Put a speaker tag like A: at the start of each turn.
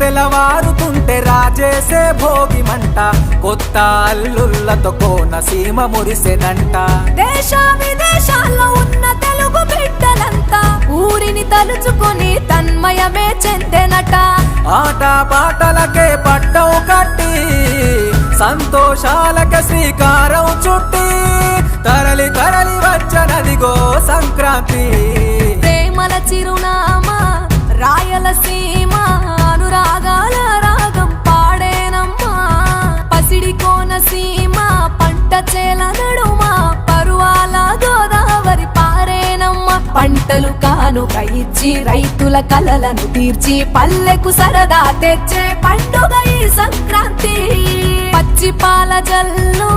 A: తెల్లవారుతుంటే రాజేసే భోగి మంట, కొత్త అల్లుళ్ళతో కోనసీమ మురిసెనంట.
B: దేశ విదేశాల్లో ఉన్న తెలుగు బిడ్డలంతా ఊరిని తలుచుకొని తన్మయమే చెందెనట.
A: ఆట పాటలకే పట్టం కట్టి సంతోషాలకే శ్రీకారం చుట్టి తరలి తరలి వచ్చనదిగో సంక్రాంతి.
B: ప్రేమల చిరునామా రాయలసీమ అనురాగాల రాగం పాడేనమ్మా. పసిడి కోనసీమ పంట చేల నడుమ పరువాల గోదావరి పారేనమ్మా. పంటలు కానుక ఇచ్చి రైతుల కలలను తీర్చి పల్లెకు సరదా తెచ్చే పండుగ ఈ సంక్రాంతి. పచ్చి పాల జల్లు